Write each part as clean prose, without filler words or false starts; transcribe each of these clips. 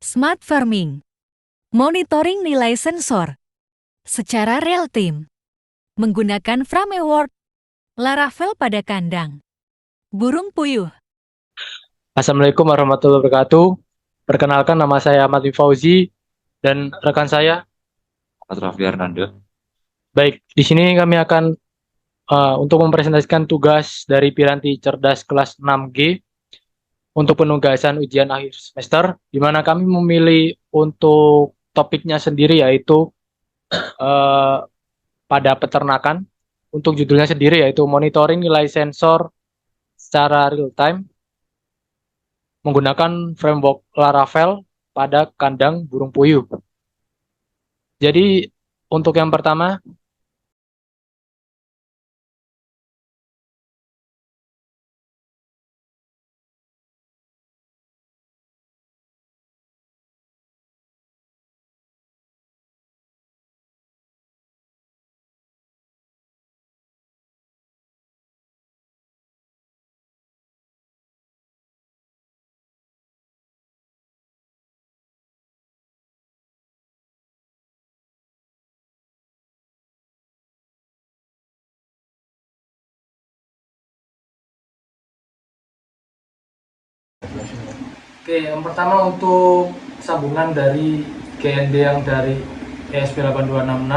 Smart Farming. Monitoring nilai sensor secara real time. Menggunakan framework Laravel pada kandang. Burung puyuh. Assalamualaikum warahmatullahi wabarakatuh. Perkenalkan, nama saya Ahmad Fauzi dan rekan saya. Raffi Arnando. Baik, di sini kami akan untuk mempresentasikan tugas dari Piranti Cerdas kelas 6G untuk penugasan ujian akhir semester, di mana kami memilih untuk topiknya sendiri yaitu eh, pada peternakan. Untuk judulnya sendiri yaitu monitoring nilai sensor secara real time menggunakan framework Laravel pada kandang burung puyuh. Jadi untuk yang pertama, Oke, yang pertama untuk sambungan dari GND yang dari ESP8266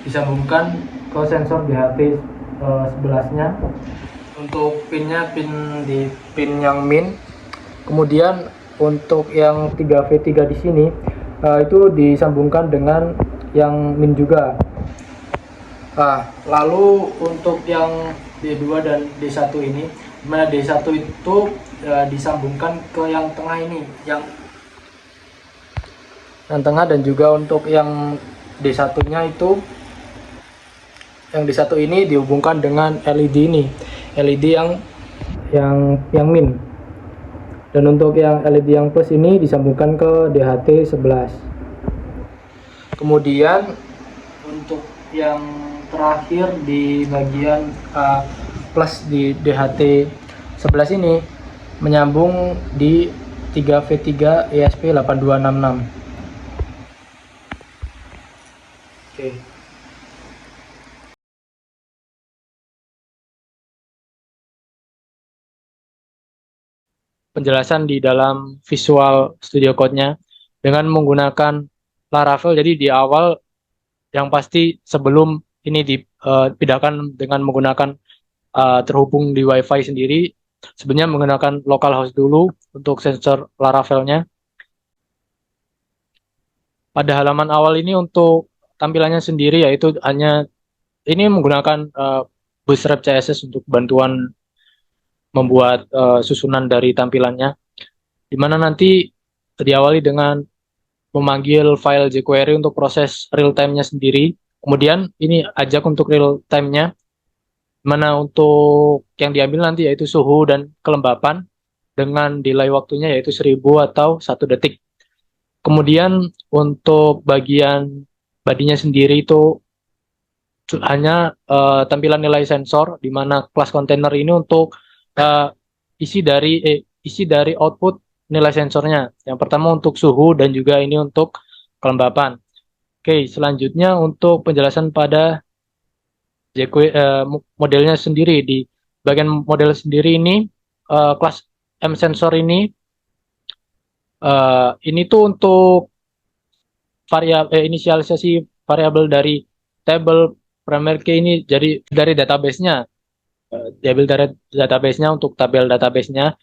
disambungkan ke sensor DHT 11-nya. Untuk pinnya di pin yang min. Kemudian untuk yang 3V3 di sini itu disambungkan dengan yang min juga. Lalu untuk yang D2 dan D1 ini, dimana D1 itu disambungkan ke yang tengah ini, yang tengah, dan juga untuk yang D1-nya itu, yang D1 ini dihubungkan dengan LED ini, LED yang min. Dan untuk yang LED yang plus ini disambungkan ke DHT 11. Kemudian untuk yang terakhir di bagian plus di DHT 11 ini menyambung di 3V3 ESP8266. Oke. penjelasan di dalam Visual Studio Code-nya dengan menggunakan Laravel. Jadi di awal yang pasti sebelum ini dipindahkan dengan menggunakan terhubung di WiFi sendiri, sebenarnya menggunakan localhost dulu untuk sensor Laravel-nya. Pada halaman awal ini untuk tampilannya sendiri yaitu hanya ini menggunakan Bootstrap CSS untuk bantuan membuat susunan dari tampilannya, di mana nanti diawali dengan memanggil file jQuery untuk proses real time-nya sendiri. Kemudian ini ajak untuk real time-nya, mana untuk yang diambil nanti yaitu suhu dan kelembapan dengan delay waktunya yaitu 1000 atau 1 detik. Kemudian untuk bagian badinya sendiri itu hanya tampilan nilai sensor, di mana kelas kontainer ini untuk isi dari output nilai sensornya. Yang pertama untuk suhu dan juga ini untuk kelembapan. Oke, selanjutnya untuk penjelasan pada modelnya sendiri. Di bagian model sendiri ini kelas M sensor ini tuh untuk inisialisasi variabel dari table primary key ini jadi dari database-nya. Diambil dari database-nya untuk tabel database-nya.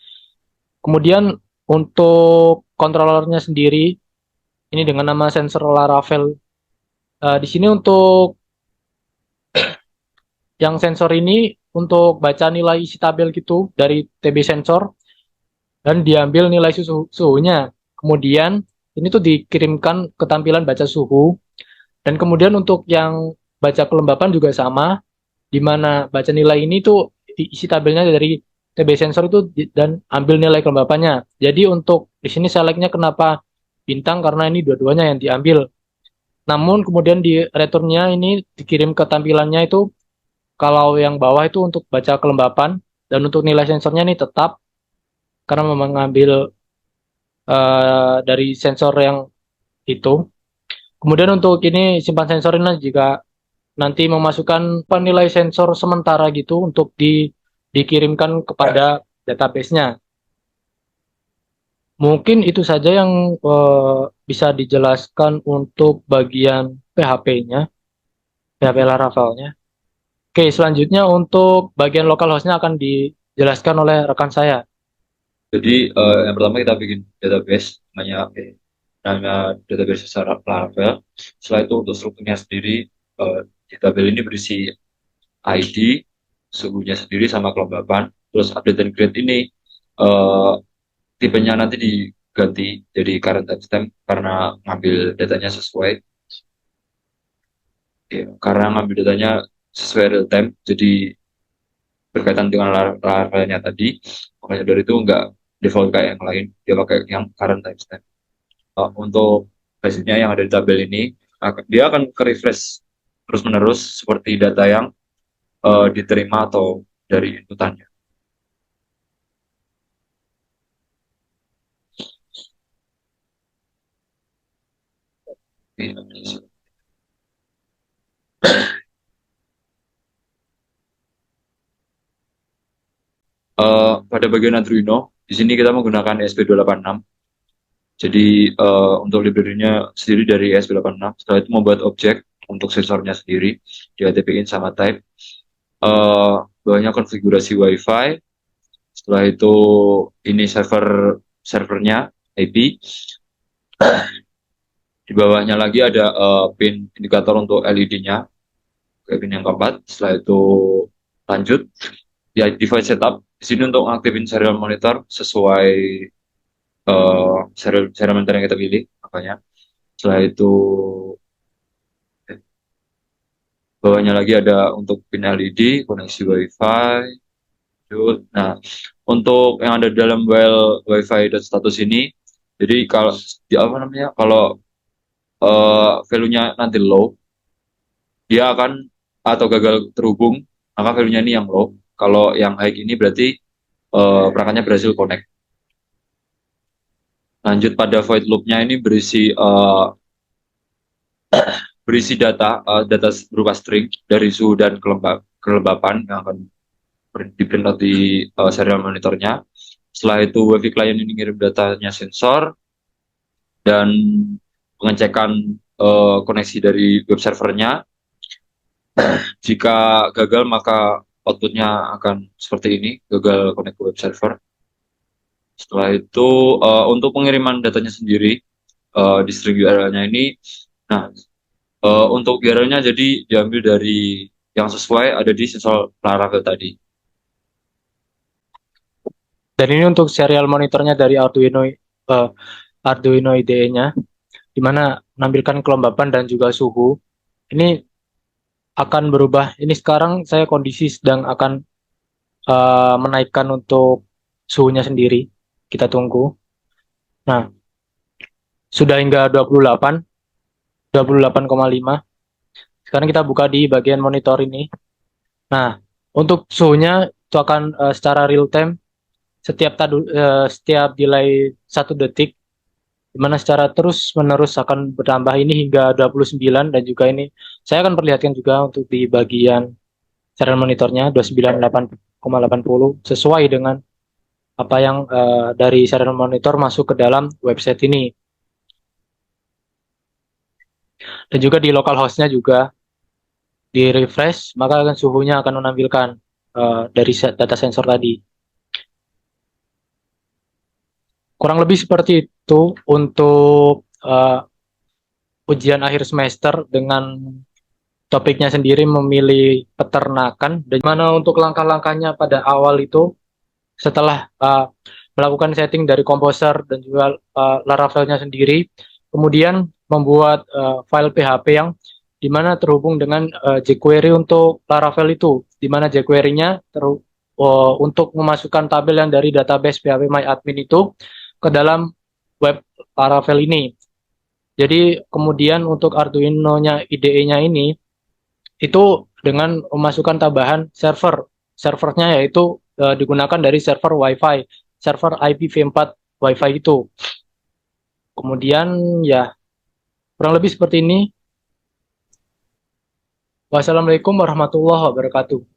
Kemudian untuk controllernya sendiri ini dengan nama sensor Laravel. Di sini untuk yang sensor ini untuk baca nilai isi tabel gitu dari TB sensor dan diambil nilai suhunya. Kemudian ini tuh dikirimkan ke tampilan baca suhu, dan kemudian untuk yang baca kelembapan juga sama, di mana baca nilai ini tuh isi tabelnya dari TB sensor itu dan ambil nilai kelembapannya. Jadi untuk di sini selectnya kenapa bintang, karena ini dua-duanya yang diambil. Namun kemudian di returnnya ini dikirim ke tampilannya itu, kalau yang bawah itu untuk baca kelembapan dan untuk nilai sensornya ini tetap karena mengambil dari sensor yang itu. Kemudian untuk ini simpan sensor ini jika nanti memasukkan penilai sensor sementara gitu untuk dikirimkan kepada database-nya. Mungkin itu saja yang bisa dijelaskan untuk bagian PHP-nya, PHP Laravel-nya. Oke, selanjutnya untuk bagian localhost-nya akan dijelaskan oleh rekan saya. Jadi yang pertama kita bikin database namanya database secara Laravel. Setelah itu untuk strukturnya sendiri di tabel ini berisi ID, suhunya sendiri sama kelembapan. Terus update dan create ini eh, tipenya nanti diganti jadi current timestamp karena ngambil datanya sesuai. Ya, karena ngambil datanya sesuai real time, jadi berkaitan dengan Laravelnya tadi. Makanya dari itu nggak default kayak yang lain, dia pakai yang current timestamp. Untuk basicnya yang ada di tabel ini, dia akan ke refresh terus menerus seperti data yang diterima atau dari inputannya. Pada bagian Arduino, di sini kita menggunakan ESP286. Jadi untuk library-nya sendiri dari ESP286. Setelah itu membuat objek untuk sensornya sendiri, di HTTP-in sama type. Bawahnya konfigurasi WiFi. Setelah itu ini servernya IP. Di bawahnya lagi ada pin indikator untuk LED-nya, pin yang keempat. Setelah itu lanjut di device setup. Di sini untuk aktifin serial monitor sesuai serial monitor yang kita pilih, makanya. Setelah itu bawahnya lagi ada untuk pin LED, koneksi WiFi. Nah, untuk yang ada dalam WiFi dan status ini, jadi kalau di apa namanya, kalau value-nya nanti low, dia akan atau gagal terhubung, maka value-nya ini yang low. Kalau yang high ini berarti perangkatnya berhasil connect. Lanjut pada void loop-nya ini berisi data berupa string dari suhu dan kelembapan yang akan di print out di serial monitornya. Setelah itu WiFi client ini ngirim datanya sensor dan pengecekan koneksi dari web servernya. Jika gagal maka outputnya akan seperti ini, gagal connect ke web server. Setelah itu untuk pengiriman datanya sendiri di string URL-nya ini, nah untuk URL-nya jadi diambil dari yang sesuai ada di sensor Laravel tadi. Dan ini untuk serial monitornya dari Arduino IDE-nya, di mana menampilkan kelembapan dan juga suhu. Ini akan berubah. Ini sekarang saya kondisi sedang akan menaikkan untuk suhunya sendiri. Kita tunggu. Nah, sudah hingga 28,5. Sekarang kita buka di bagian monitor ini. Nah, untuk suhunya itu akan secara real time setiap delay 1 detik, di mana secara terus-menerus akan bertambah ini hingga 29, dan juga ini saya akan perlihatkan juga untuk di bagian serial monitornya 298,80 sesuai dengan apa yang dari serial monitor masuk ke dalam website ini. Dan juga di localhost-nya juga di refresh, maka suhunya akan menampilkan dari data sensor tadi. Kurang lebih seperti itu untuk ujian akhir semester dengan topiknya sendiri memilih peternakan, dan mana untuk langkah-langkahnya pada awal itu setelah melakukan setting dari Composer dan juga Laravelnya sendiri, kemudian membuat file PHP yang dimana terhubung dengan jQuery untuk Laravel itu, dimana jQuery-nya untuk memasukkan tabel yang dari database PHP MyAdmin itu ke dalam web Laravel ini. Jadi kemudian untuk Arduino-nya IDE-nya ini itu dengan memasukkan tambahan servernya yaitu digunakan dari server WiFi, server IPv4 WiFi itu. Kemudian ya kurang lebih seperti ini. Wassalamualaikum warahmatullahi wabarakatuh.